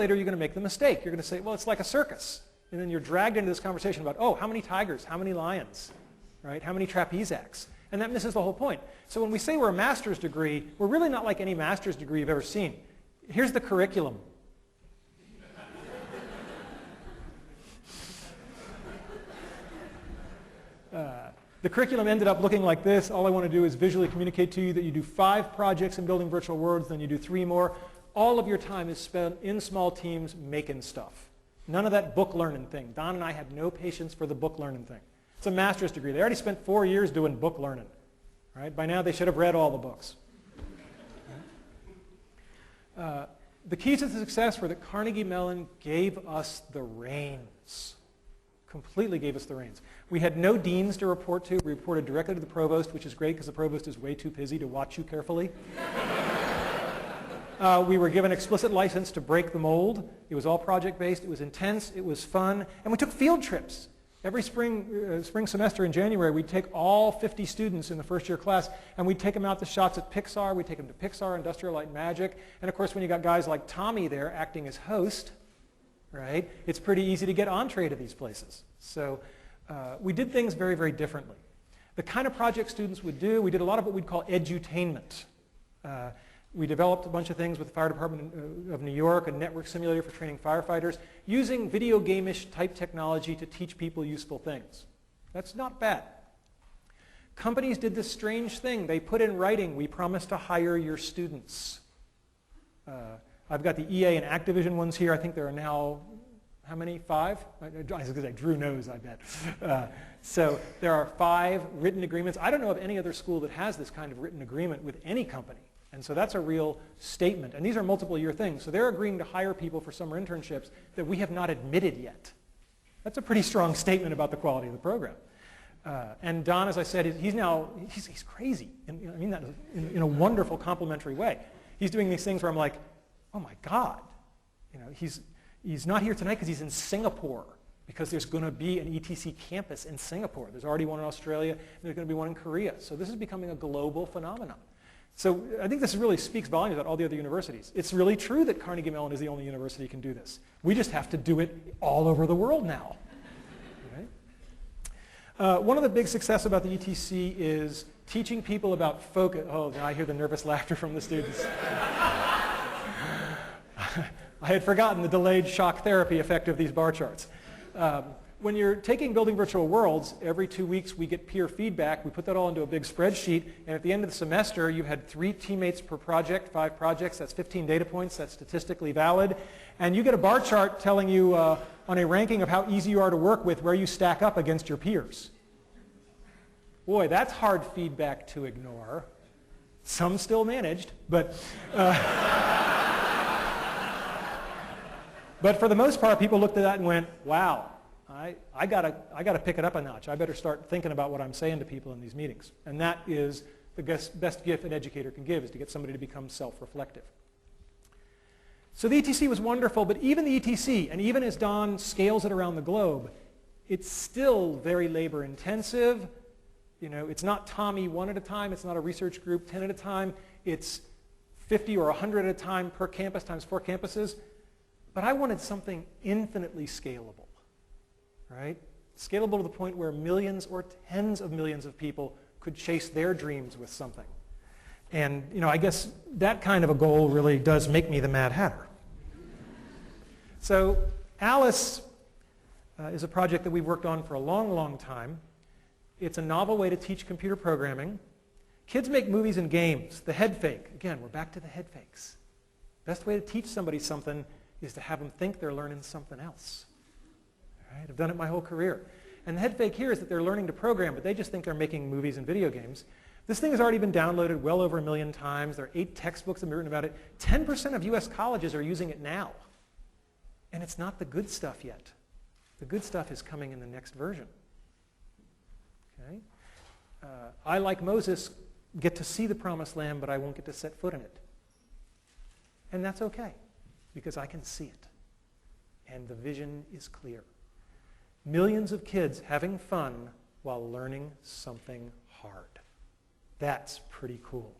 later you're going to make the mistake. You're going to say, well, it's like a circus. And then you're dragged into this conversation about, oh, how many tigers, how many lions, right? How many trapeze acts? And that misses the whole point. So when we say we're a master's degree, we're really not like any master's degree you've ever seen. Here's the curriculum. The curriculum ended up looking like this. All I want to do is visually communicate to you that you do 5 projects in building virtual worlds, then you do 3 more. All of your time is spent in small teams making stuff. None of that book learning thing. Don and I had no patience for the book learning thing. It's a master's degree. They already spent 4 years doing book learning. Right? By now they should have read all the books. The keys to success were that Carnegie Mellon gave us the reins. Completely gave us the reins. We had no deans to report to. We reported directly to the provost, which is great because the provost is way too busy to watch you carefully. We were given explicit license to break the mold. It was all project-based. It was intense. It was fun. And we took field trips. Every spring semester in January, we'd take all 50 students in the first-year class, and we'd take them out to shots at Pixar. We'd take them to Pixar, Industrial Light and Magic. And, of course, when you got guys like Tommy there acting as host, right, it's pretty easy to get entree to these places. So we did things very, very differently. The kind of project students would do, we did a lot of what we'd call edutainment. We developed a bunch of things with the Fire Department of New York, a network simulator for training firefighters, using video game-ish type technology to teach people useful things. That's not bad. Companies did this strange thing. They put in writing, we promise to hire your students. I've got the EA and Activision ones here. I think there are now, how many? 5? I was going to say Drew knows, I bet. So there are 5 written agreements. I don't know of any other school that has this kind of written agreement with any company. And so that's a real statement. And these are multiple-year things. So they're agreeing to hire people for summer internships that we have not admitted yet. That's a pretty strong statement about the quality of the program. And Don, as I said, he's crazy. And I mean that in a wonderful, complimentary way. He's doing these things where I'm like, oh my God. He's not here tonight because he's in Singapore, because there's going to be an ETC campus in Singapore. There's already one in Australia, and there's going to be one in Korea. So this is becoming a global phenomenon. So I think this really speaks volumes about all the other universities. It's really true that Carnegie Mellon is the only university that can do this. We just have to do it all over the world now. Right? One of the big success about the ETC is teaching people about focus. Oh, now I hear the nervous laughter from the students. I had forgotten the delayed shock therapy effect of these bar charts. When you're taking Building Virtual Worlds, every 2 weeks we get peer feedback. We put that all into a big spreadsheet, and at the end of the semester, you had 3 teammates per project, 5 projects. That's 15 data points. That's statistically valid. And you get a bar chart telling you on a ranking of how easy you are to work with where you stack up against your peers. Boy, that's hard feedback to ignore. Some still managed, but... But for the most part, people looked at that and went, wow. I gotta pick it up a notch. I better start thinking about what I'm saying to people in these meetings. And that is the best gift an educator can give, is to get somebody to become self-reflective. So the ETC was wonderful, but even the ETC, and even as Don scales it around the globe, it's still very labor intensive. It's not Tommy 1 at a time. It's not a research group 10 at a time. It's 50 or 100 at a time per campus times 4 campuses. But I wanted something infinitely scalable. Right? Scalable to the point where millions or tens of millions of people could chase their dreams with something. And I guess that kind of a goal really does make me the Mad Hatter. So Alice is a project that we've worked on for a long, long time. It's a novel way to teach computer programming. Kids make movies and games. The head fake. Again, we're back to the head fakes. Best way to teach somebody something is to have them think they're learning something else. Right? I've done it my whole career. And the head fake here is that they're learning to program, but they just think they're making movies and video games. This thing has already been downloaded well over 1 million times. There are 8 textbooks that have been written about it. 10% of US colleges are using it now. And it's not the good stuff yet. The good stuff is coming in the next version. Okay? I, like Moses, get to see the promised land, but I won't get to set foot in it. And that's okay, because I can see it. And the vision is clear. Millions of kids having fun while learning something hard. That's pretty cool.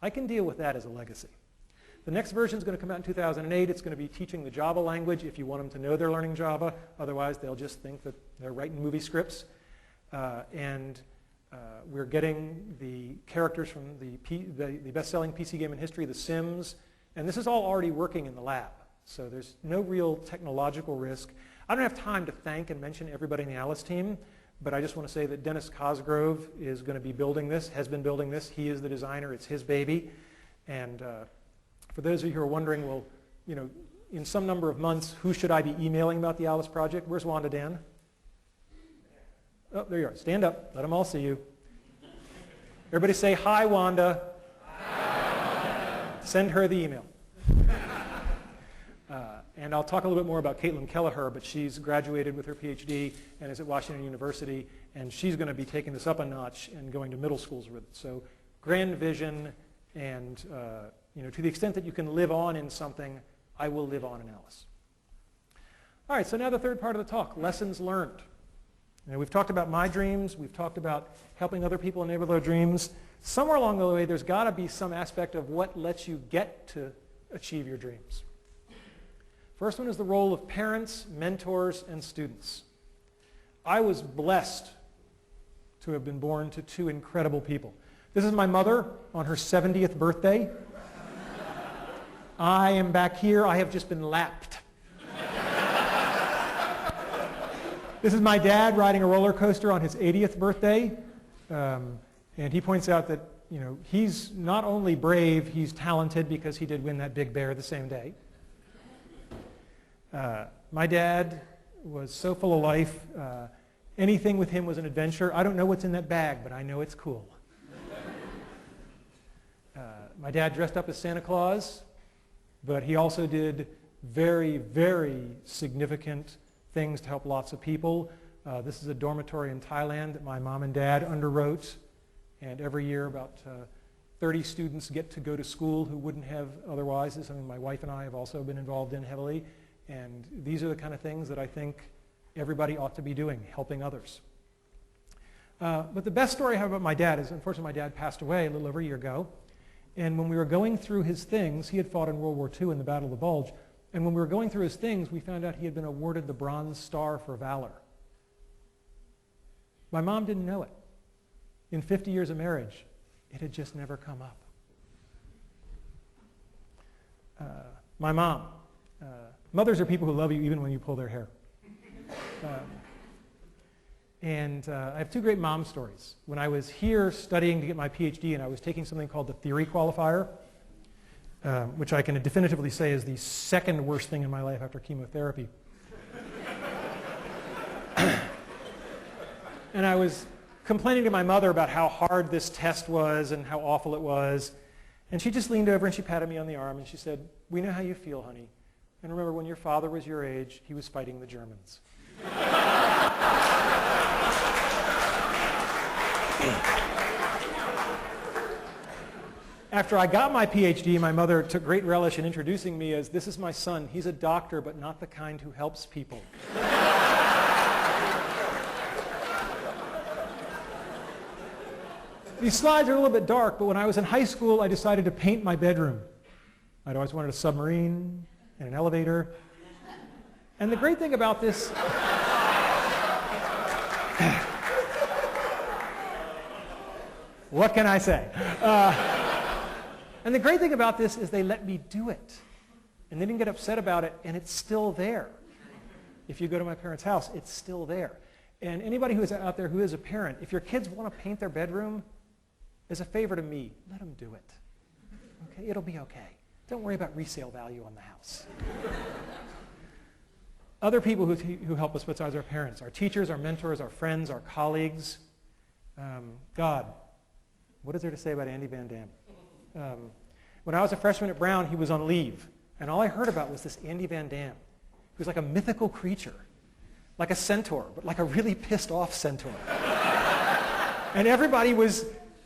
I can deal with that as a legacy. The next version is going to come out in 2008. It's going to be teaching the Java language if you want them to know they're learning Java. Otherwise, they'll just think that they're writing movie scripts. We're getting the characters from the best-selling PC game in history, The Sims. And this is all already working in the lab. So there's no real technological risk. I don't have time to thank and mention everybody in the Alice team, but I just want to say that Dennis Cosgrove is going to be building this, has been building this. He is the designer. It's his baby. And for those of you who are wondering, well, you know, in some number of months, who should I be emailing about the Alice project? Where's Wanda Dan? Oh, there you are. Stand up. Let them all see you. Everybody say, hi, Wanda. Hi, Wanda. Send her the email. And I'll talk a little bit more about Caitlin Kelleher, but she's graduated with her PhD and is at Washington University, and she's going to be taking this up a notch and going to middle schools with it. So grand vision, and you know, to the extent that you can live on in something, I will live on in Alice. All right, so now the third part of the talk, lessons learned. You know, we've talked about my dreams. We've talked about helping other people enable their dreams. Somewhere along the way, there's got to be some aspect of what lets you get to achieve your dreams. First one is the role of parents, mentors, and students. I was blessed to have been born to two incredible people. This is my mother on her 70th birthday. I am back here. I have just been lapped. This is my dad riding a roller coaster on his 80th birthday. And he points out that, you know, he's not only brave, he's talented because he did win that big bear the same day. My dad was so full of life. Anything with him was an adventure. I don't know what's in that bag, but I know it's cool. My dad dressed up as Santa Claus, but he also did very, very significant things to help lots of people. This is a dormitory in Thailand that my mom and dad underwrote, and every year about 30 students get to go to school who wouldn't have otherwise. This is something my wife and I have also been involved in heavily. And these are the kind of things that I think everybody ought to be doing, helping others. But the best story I have about my dad is, unfortunately, my dad passed away a little over a year ago. And when we were going through his things, he had fought in World War II in the Battle of the Bulge. And when we were going through his things, we found out he had been awarded the Bronze Star for Valor. My mom didn't know it. In 50 years of marriage, it had just never come up. My mom. Mothers are people who love you even when you pull their hair. I have two great mom stories. When I was here studying to get my PhD, and I was taking something called the theory qualifier, which I can definitively say is the second worst thing in my life after chemotherapy. And I was complaining to my mother about how hard this test was and how awful it was. And she just leaned over and she patted me on the arm and she said, "We know how you feel, honey. And remember, when your father was your age, he was fighting the Germans." After I got my PhD, my mother took great relish in introducing me as, "This is my son. He's a doctor, but not the kind who helps people." These slides are a little bit dark, but when I was in high school, I decided to paint my bedroom. I'd always wanted a submarine and an elevator. And the great thing about this... What can I say? And the great thing about this is they let me do it. And they didn't get upset about it, and it's still there. If you go to my parents' house, it's still there. And anybody who is out there who is a parent, if your kids want to paint their bedroom, as a favor to me, let them do it. Okay? It'll be okay. Don't worry about resale value on the house. Other people who help us besides our parents, our teachers, our mentors, our friends, our colleagues. God, what is there to say about Andy Van Dam? When I was a freshman at Brown, he was on leave. And all I heard about was this Andy Van Dam. He was like a mythical creature, like a centaur, but like a really pissed off centaur. And everybody was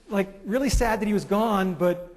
like really sad that he was gone, but